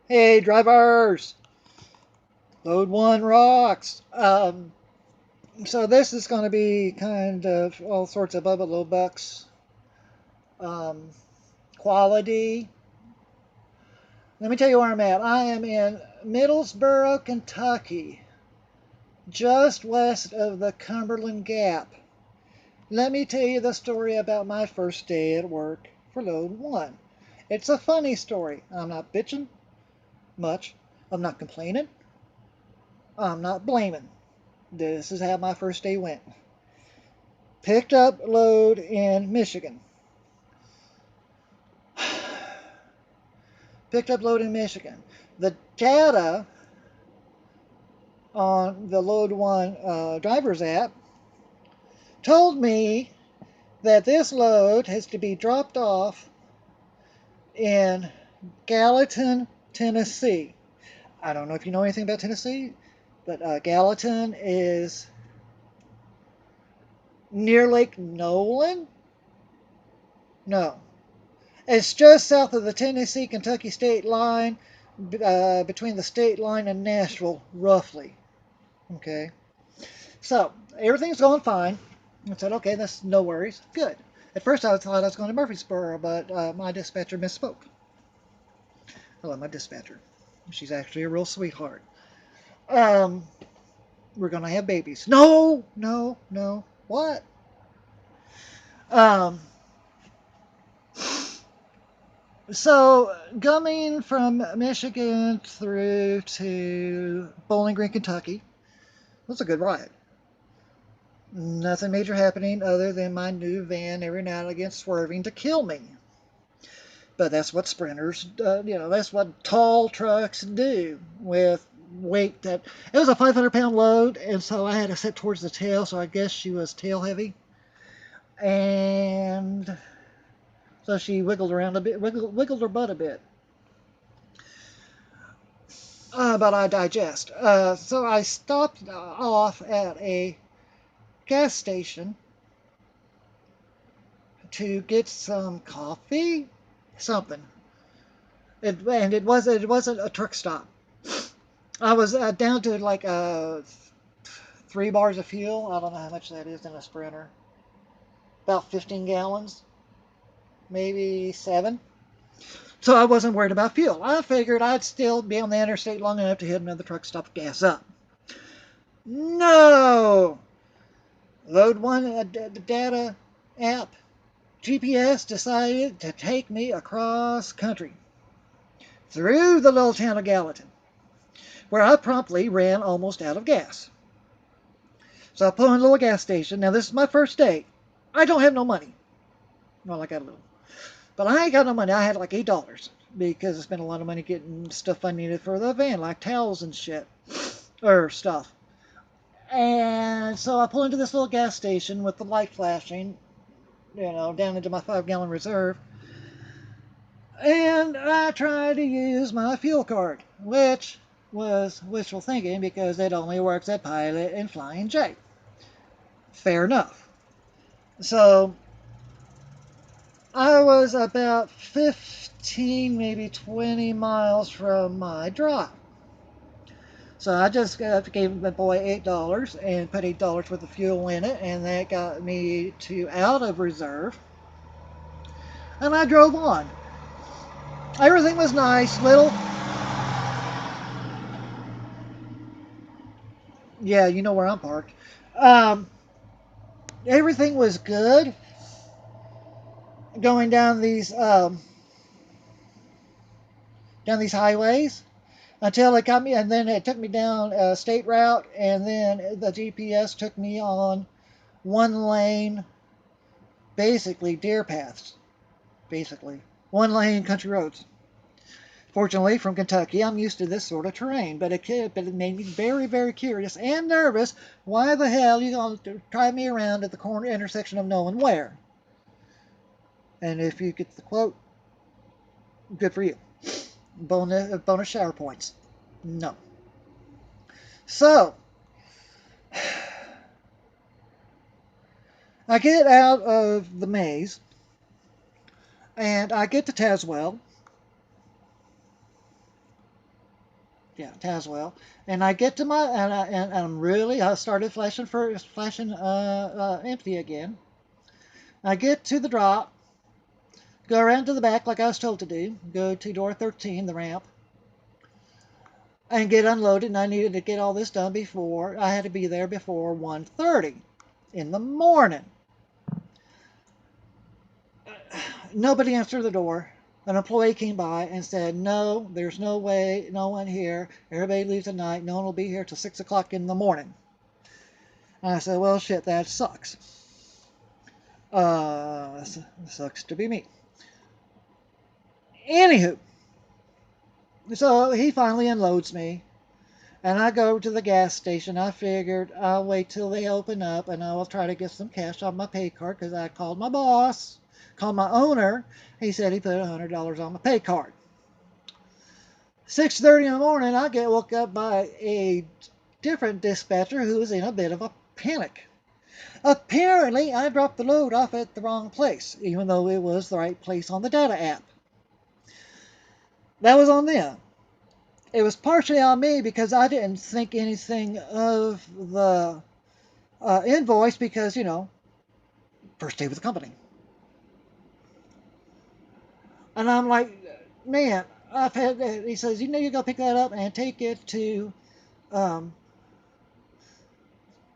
Hey, drivers! Load one rocks. So this is going to be kind of all sorts of Bubba Low Bucks um, quality. Let me tell you where I'm at. I am in Middlesboro, Kentucky, just west of the Cumberland Gap. Let me tell you the story about my first day at work for Load 1. It's a funny story. I'm not bitching much. I'm not complaining. I'm not blaming. This is how my first day went. Picked up load in Michigan. Picked up load in Michigan. The data on the Load One driver's app told me that this load has to be dropped off in Gallatin, Tennessee. I don't know if you know anything about Tennessee, but Gallatin is near Lake Nolan. No, it's just south of the Tennessee-Kentucky state line, between the state line and Nashville, roughly. Okay, so everything's going fine. I said, okay, that's no worries. Good. At first, I thought I was going to Murfreesboro, but my dispatcher misspoke. Hello, my dispatcher. She's actually a real sweetheart. Um, we're going to have babies. No, no, no. What? Um, so coming from Michigan through to Bowling Green, Kentucky was a good ride. Nothing major happening other than my new van every now and again swerving to kill me. But that's what sprinters, that's what tall trucks do with weight that. It was a 500-pound load, and so I had to sit towards the tail, so I guess she was tail heavy. And so she wiggled around a bit, wiggled her butt a bit. But I digest. So I stopped off at a gas station to get some coffee, something. It wasn't a truck stop. I was down to like 3 bars of fuel. I don't know how much that is in a Sprinter. About 15 gallons, maybe 7. So I wasn't worried about fuel. I figured I'd still be on the interstate long enough to hit another truck stop, gas up. No! Load one data app. GPS decided to take me across country through the little town of Gallatin, where I promptly ran almost out of gas. So I pull in a little gas station. Now, this is my first day. I don't have no money. Well, I got a little. But I ain't got no money. I had like $8 because I spent a lot of money getting stuff I needed for the van, like towels and shit, or stuff. And so I pull into this little gas station with the light flashing, down into my 5-gallon reserve. And I try to use my fuel card, which was wishful thinking because it only works at Pilot and Flying J. Fair enough. So I was about 15, maybe 20 miles from my drop. So I just gave the boy $8 and put $8 worth of fuel in it, and that got me to out of reserve. And I drove on. Everything was nice, little. Yeah, you know where I'm parked. Um, Everything was good going down these highways until it got me, and then it took me down a state route, and then the GPS took me on one lane, basically deer paths, basically one lane country roads. Fortunately, from Kentucky, I'm used to this sort of terrain, but it made me very, very curious and nervous. Why the hell are you going to drive me around at the corner intersection of knowing where? And if you get the quote, good for you. Bonus shower points. No. So, I get out of the maze, and I get to Tazewell, Yeah, Tazewell. And I get to my I started flashing empty again. I get to the drop, go around to the back like I was told to do, go to door 13, the ramp, and get unloaded. And I needed to get all this done before I had to be there before 1:30 in the morning. Nobody answered the door. An employee came by and said, "No, there's no way, no one here. Everybody leaves at night. No one will be here till 6 o'clock in the morning." And I said, "Well, shit, that sucks. Sucks to be me." Anywho, so he finally unloads me, and I go to the gas station. I figured I'll wait till they open up, and I will try to get some cash on my pay card because I called my boss, called my owner. He said he put $100 on my pay card. 6:30 in the morning, I get woke up by a different dispatcher who was in a bit of a panic. Apparently, I dropped the load off at the wrong place, even though it was the right place on the data app. That was on them. It was partially on me because I didn't think anything of the invoice because, first day with the company. And I'm like, man, he says, you go pick that up and take it to um,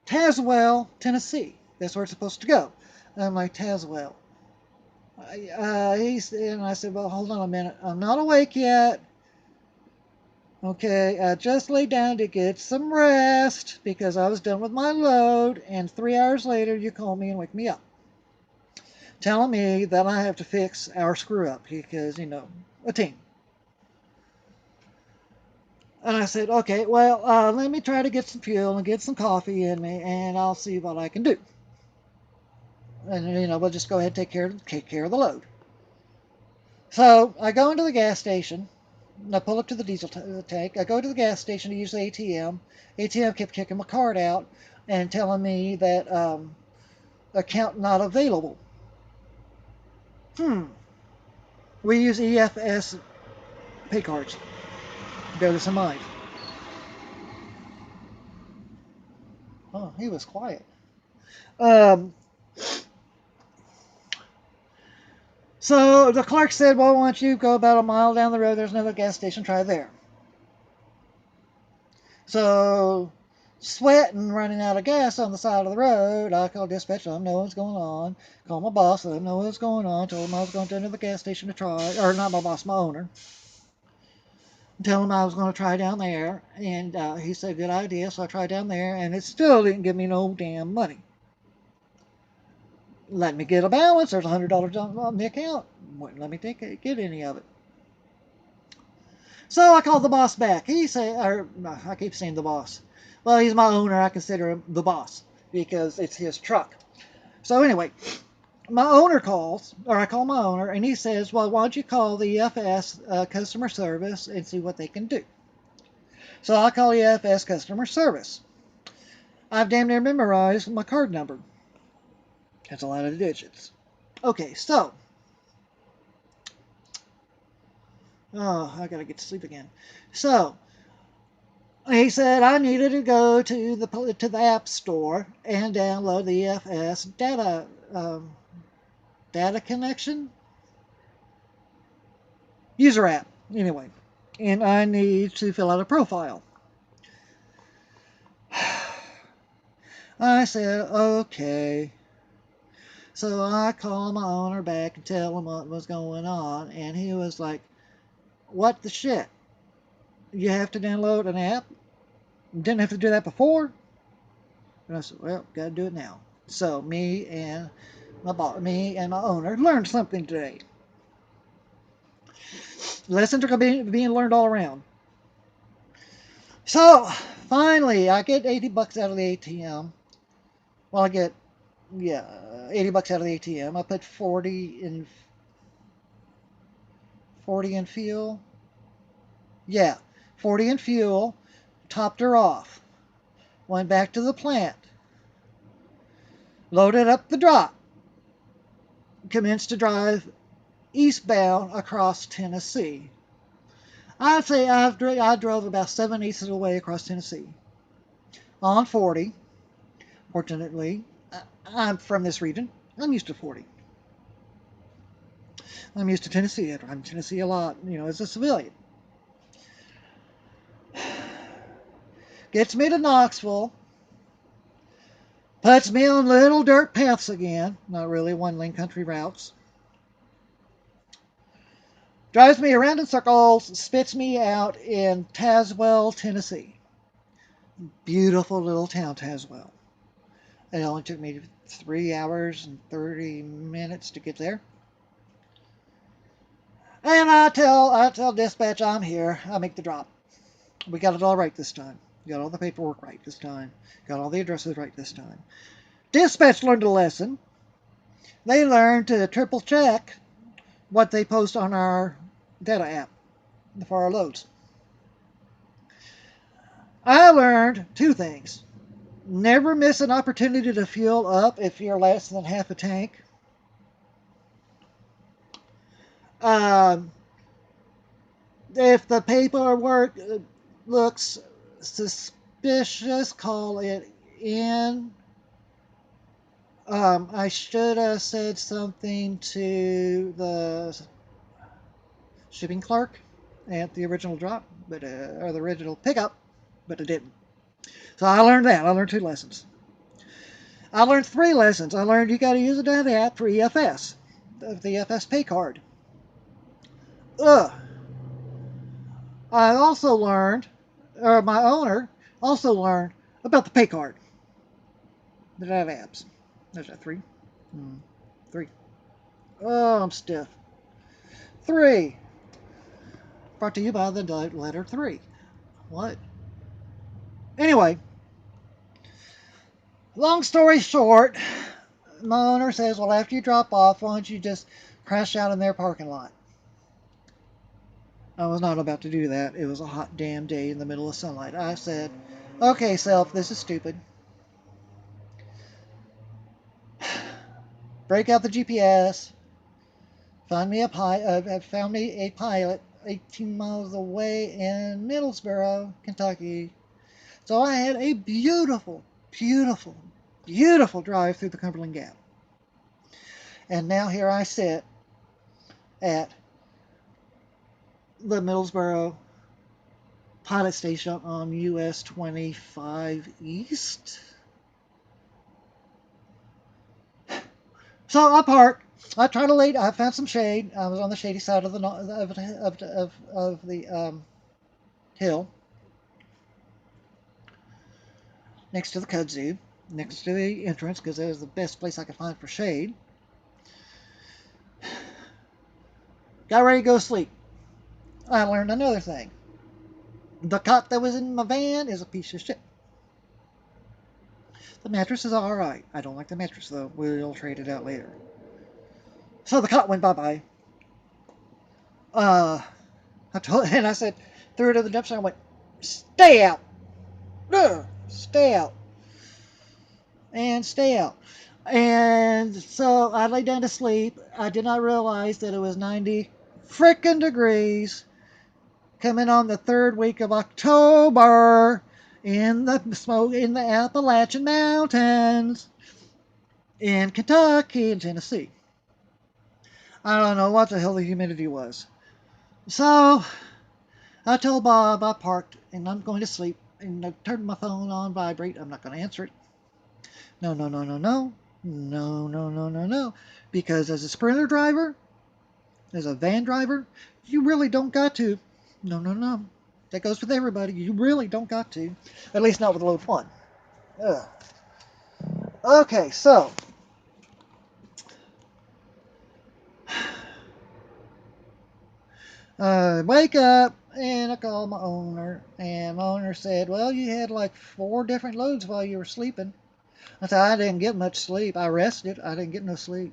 Tazewell, Tennessee. That's where it's supposed to go. And I'm like, Tazewell. And I said, well, hold on a minute. I'm not awake yet. Okay, I just laid down to get some rest because I was done with my load. And 3 hours later, you call me and wake me up, telling me that I have to fix our screw up because, a team. And I said, okay, well, let me try to get some fuel and get some coffee in me, and I'll see what I can do. And we'll just go ahead and take care of the load. So I go into the gas station. I pull up to the diesel tank. I go to the gas station to use the ATM. ATM kept kicking my card out and telling me that account not available. We use EFS pay cards. Bear this in mind. Oh, he was quiet. Um, so the clerk said, well, why don't you go about a mile down the road? There's another gas station. Try there. So, sweating, running out of gas on the side of the road, I called dispatch, let them know what's going on. Called my boss, let them know what's going on. Told him I was going to another gas station to try, or not my boss, my owner. Tell him I was going to try down there, and he said, good idea. So I tried down there, and it still didn't give me no damn money. Let me get a balance. There's $100 on the account. Wouldn't let me get any of it. So I called the boss back. He said, or I keep saying the boss. Well, he's my owner. I consider him the boss because it's his truck. So anyway, my owner calls, or I call my owner, and he says, well, why don't you call the EFS customer service and see what they can do? So I call EFS customer service. I've damn near memorized my card number. That's a lot of digits. Okay, so. Oh, I gotta get to sleep again. So, he said I needed to go to the App Store and download the EFS data connection user app. Anyway, and I need to fill out a profile. I said okay. So I called my owner back and tell him what was going on, and he was like, "What the shit? You have to download an app? Didn't have to do that before?" And I said, "Well, gotta do it now." So me and my owner learned something today. Lessons are being learned all around. So finally, I get 80 bucks out of the ATM. Well, I get 80 bucks out of the ATM. I put 40 in fuel. Yeah, 40 in fuel. Topped her off. Went back to the plant. Loaded up the drop. Commenced to drive eastbound across Tennessee. I'd say I drove about 7/8 of the way across Tennessee on 40. Fortunately, I'm from this region. I'm used to 40. I'm used to Tennessee. I drive in Tennessee a lot, as a civilian. Gets me to Knoxville. Puts me on little dirt paths again. Not really one-lane country routes. Drives me around in circles. Spits me out in Tazewell, Tennessee. Beautiful little town, Tazewell. It only took me 3 hours and 30 minutes to get there. And I tell dispatch I'm here. I make the drop. We got it all right this time. Got all the paperwork right this time. Got all the addresses right this time. Dispatch learned a lesson. They learned to triple check what they post on our data app for our loads. I learned 2 things. Never miss an opportunity to fuel up if you're less than half a tank. Um, if the paperwork looks suspicious, call it in. I should have said something to the shipping clerk at the original drop, or the original pickup, but I didn't. So I learned that. I learned 2 lessons. I learned 3 lessons. I learned you got to use a data app for EFS, the EFS pay card. Ugh. I also learned, or my owner also learned about the pay card. The data apps. There's that 3. 3. Oh, I'm stiff. 3. Brought to you by the letter 3. What? Anyway, long story short, my owner says, well, after you drop off, why don't you just crash out in their parking lot? I was not about to do that. It was a hot damn day in the middle of sunlight. I said, okay, self, this is stupid. Break out the GPS. Found me a pilot 18 miles away in Middlesboro, Kentucky. So I had a beautiful, beautiful, beautiful drive through the Cumberland Gap. And now here I sit at the Middlesboro pilot station on US 25 East. So I parked. I tried to lay. I found some shade. I was on the shady side of the hill, next to the kudzu, next to the entrance, because that was the best place I could find for shade. Got ready to go to sleep. I learned another thing. The cot that was in my van is a piece of shit. The mattress is alright. I don't like the mattress though. We'll trade it out later. So the cot went bye-bye. I said, threw it in the dumpster. I went, stay out. Ugh, stay out. And stay out. And so I lay down to sleep. I did not realize that it was 90 frickin' degrees coming on the 3rd week of October in the smoke in the Appalachian Mountains in Kentucky and Tennessee. I don't know what the hell the humidity was. So I told Bob I parked and I'm going to sleep, and I turned my phone on vibrate. I'm not going to answer it. No, no, no, no, no. No, no, no, no, no. Because as a Sprinter driver, as a van driver, you really don't got to. No, no, no. That goes with everybody. You really don't got to. At least not with load 1. Ugh. Okay, so wake up, and I called my owner, and my owner said, well, you had like 4 different loads while you were sleeping. I said, I didn't get much sleep. I rested. I didn't get no sleep.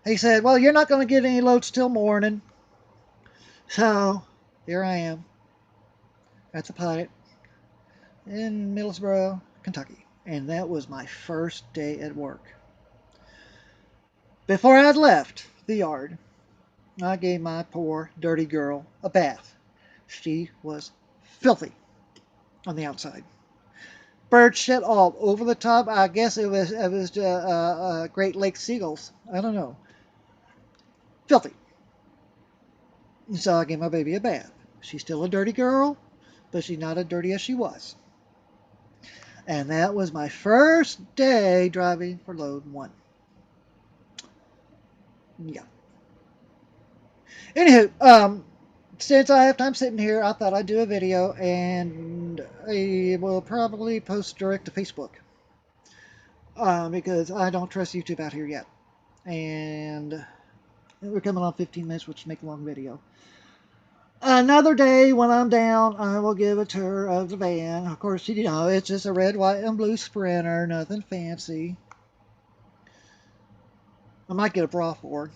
He said, well, you're not going to get any loads till morning. So here I am at the pilot in Middlesboro, Kentucky. And that was my first day at work. Before I'd left the yard, I gave my poor, dirty girl a bath. She was filthy on the outside. Bird shit all over the tub. I guess it was Great Lake seagulls. I don't know. Filthy. So I gave my baby a bath. She's still a dirty girl, but she's not as dirty as she was. And that was my first day driving for load one. Yeah. Anywho, since I have time sitting here, I thought I'd do a video, and I will probably post direct to Facebook because I don't trust YouTube out here yet. And we're coming on 15 minutes, which make a long video. Another day when I'm down, I will give a tour of the van. Of course, you know, it's just a red, white, and blue Sprinter, nothing fancy. I might get a bra for her.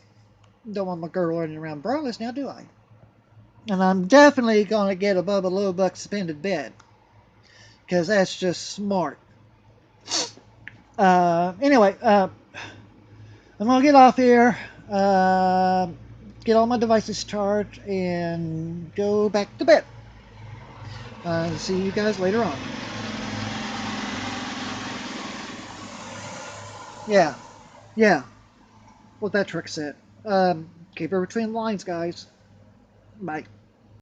Don't want my girl running around braless now, do I? And I'm definitely going to get a Bubba Low-Buck suspended bed, because that's just smart. Anyway, I'm going to get off here, get all my devices charged, and go back to bed. See you guys later on. Yeah, yeah, what that trick said. Keep her between the lines, guys. Bye.